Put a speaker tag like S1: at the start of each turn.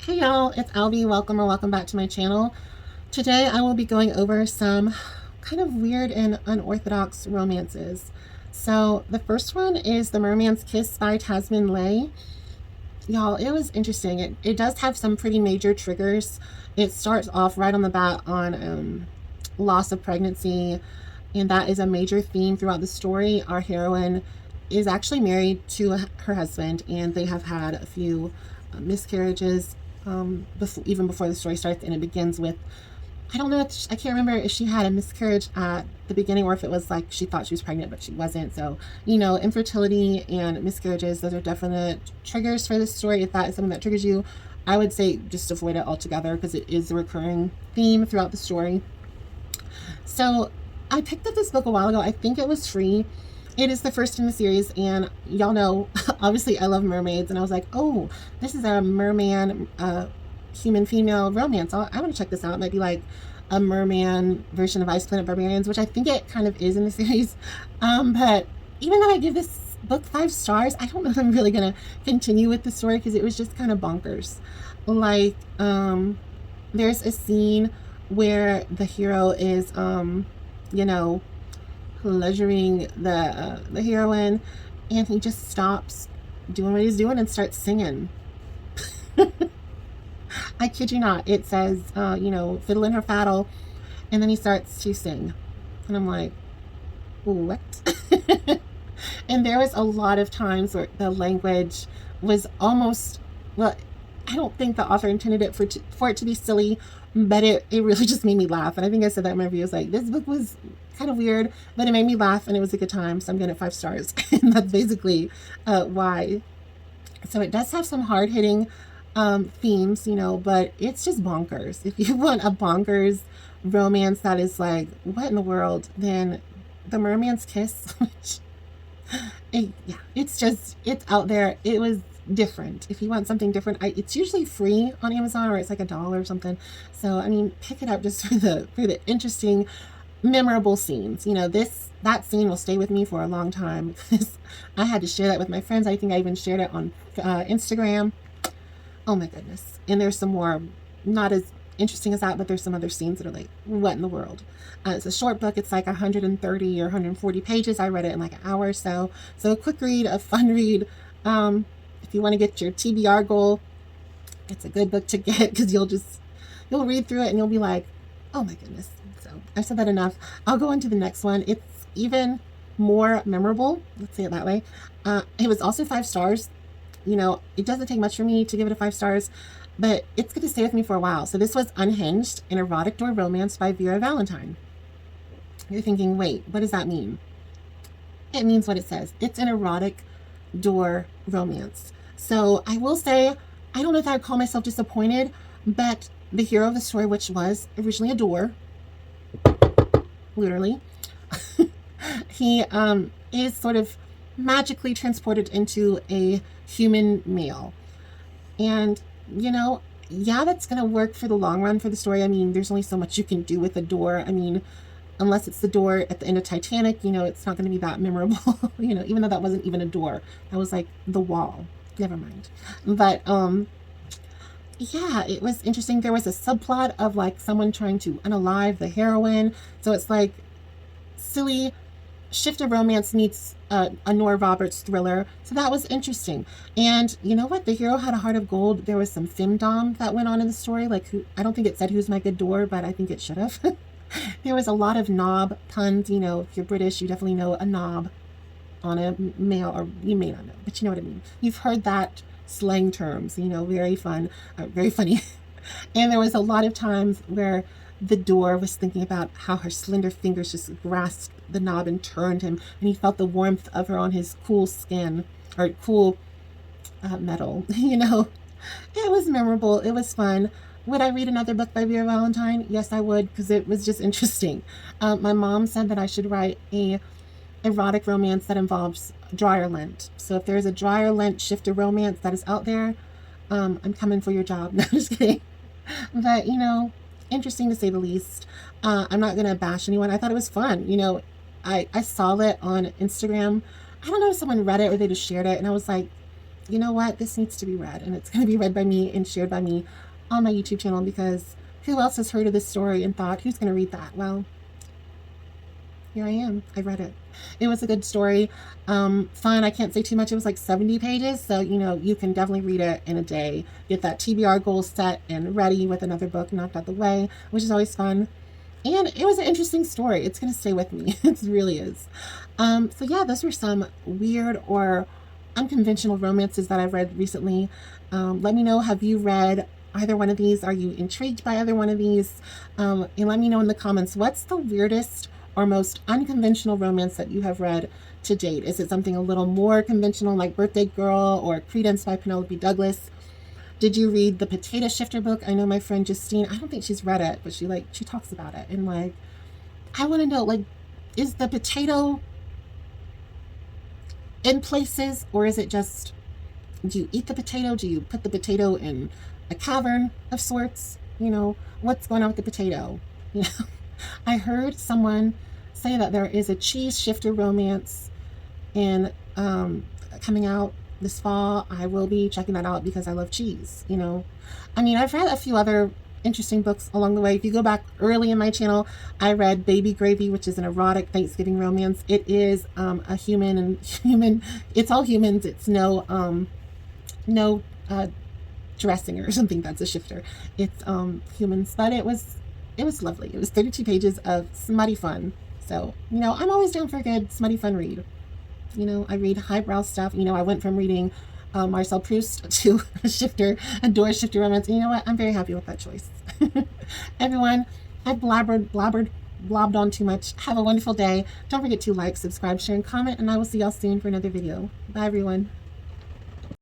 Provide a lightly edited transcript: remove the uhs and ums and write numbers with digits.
S1: Hey y'all, it's Albie. Welcome back to my channel. Today I will be going over some kind of weird and unorthodox romances. So the first one is The Merman's Kiss by Tasmin. Y'all, it was interesting. It does have some pretty major triggers. It starts off right on the bat on loss of pregnancy, and that is a major theme throughout the story. Our heroine is actually married to her husband, and they have had a few miscarriages even before the story starts, and it begins with, I don't know, I can't remember if she had a miscarriage at the beginning or if it was like she thought she was pregnant but she wasn't. So, infertility and miscarriages, those are definite triggers for this story. If that is something that triggers you, I would say just avoid it altogether because it is a recurring theme throughout the story. So I picked up this book a while ago. I think it was free. It is the first in the series, and y'all know, obviously, I love mermaids, and I was like, oh, this is a merman, human female romance. I want to check this out. It might be like a merman version of Ice Planet Barbarians, which I think it kind of is in the series. But even though I give this book 5 stars, I don't know if I'm really going to continue with the story because it was just kind of bonkers. Like, there's a scene where the hero is, pleasuring the heroine, and he just stops doing what he's doing and starts singing. I kid you not. It says, fiddle in her faddle, and then he starts to sing. And I'm like, what? And there was a lot of times where the language was almost, well, I don't think the author intended it for it to be silly, but it really just made me laugh. And I think I said that in my review. I was like, this book was kind of weird, but it made me laugh and it was a good time. So I'm giving it 5 stars. And that's basically why. So it does have some hard-hitting themes, but it's just bonkers. If you want a bonkers romance that is like, what in the world, then The Merman's Kiss, which, it's out there. It was different. If you want something different, it's usually free on Amazon, or it's like $1 or something. So I mean, pick it up just for the interesting, memorable scenes. That scene will stay with me for a long time. I had to share that with my friends. I think I even shared it on Instagram. Oh my goodness. And there's some more, not as interesting as that, but there's some other scenes that are like, what in the world? It's a short book. It's like 130 or 140 pages. I read it in like an hour or so. So a quick read, a fun read. If you want to get your TBR goal, it's a good book to get because you'll read through it and you'll be like, oh my goodness. So I've said that enough. I'll go into the next one. It's even more memorable. Let's say it that way. It was also 5 stars. It doesn't take much for me to give it a 5 stars, but it's going to stay with me for a while. So this was Unhinged, an erotic door romance by Vera Valentine. You're thinking, wait, what does that mean? It means what it says. It's an erotic door romance. So I will say, I don't know if I would call myself disappointed, but the hero of the story, which was originally a door, literally, he is sort of magically transported into a human male. And, that's going to work for the long run for the story. I mean, there's only so much you can do with a door. I mean, unless it's the door at the end of Titanic, it's not going to be that memorable, even though that wasn't even a door. That was like the wall. Never mind. But, yeah, it was interesting. There was a subplot of like someone trying to unalive the heroine. So it's like silly shift of romance meets a Nora Roberts thriller. So that was interesting. And you know what? The hero had a heart of gold. There was some femdom that went on in the story. Like, I don't think it said who's my good door, but I think it should have. There was a lot of knob puns. If you're British, you definitely know a knob on a male, or you may not know, but you know what I mean. You've heard that slang terms, very fun, very funny. And there was a lot of times where the door was thinking about how her slender fingers just grasped the knob and turned him, and he felt the warmth of her on his cool skin, or cool metal. It was memorable. It was fun. Would I read another book by Vera Valentine? Yes, I would, because it was just interesting. My mom said that I should write a erotic romance that involves dryer lint. So if there's a dryer lint shifter romance that is out there, I'm coming for your job. No, I'm just kidding. But, interesting to say the least. I'm not going to bash anyone. I thought it was fun. I saw it on Instagram. I don't know if someone read it or they just shared it, and I was like, you know what, this needs to be read, and it's going to be read by me and shared by me on my YouTube channel, because who else has heard of this story and thought, who's going to read that? Well, here I am. I read it. It was a good story. Fun. I can't say too much. It was like 70 pages. So, you know, you can definitely read it in a day. Get that TBR goal set and ready with another book knocked out the way, which is always fun. And it was an interesting story. It's going to stay with me. It really is. So yeah, those were some weird or unconventional romances that I've read recently. Let me know, have you read either one of these? Are you intrigued by either one of these? And let me know in the comments, what's the weirdest or most unconventional romance that you have read to date? Is it something a little more conventional like Birthday Girl or Credence by Penelope Douglas? Did you read the Potato Shifter book? I know my friend Justine, I don't think she's read it, but she talks about it, and like, I want to know, like, is the potato in places, or is it just, do you eat the potato? Do you put the potato in a cavern of sorts? You know, what's going on with the potato? You know, I heard someone say that there is a cheese shifter romance in coming out this fall. I will be checking that out because I love cheese, you know. I mean, I've read a few other interesting books along the way. If you go back early in my channel, I read Baby Gravy, which is an erotic Thanksgiving romance. It is a human, it's all humans. It's no dressing or something that's a shifter. It's humans, but it was lovely. It was 32 pages of smutty fun. So, you know, I'm always down for a good smutty fun read. You know, I read highbrow stuff. You know, I went from reading Marcel Proust to a door shifter romance. And you know what? I'm very happy with that choice. Everyone, I blobbed on too much. Have a wonderful day. Don't forget to like, subscribe, share, and comment, and I will see y'all soon for another video. Bye, everyone.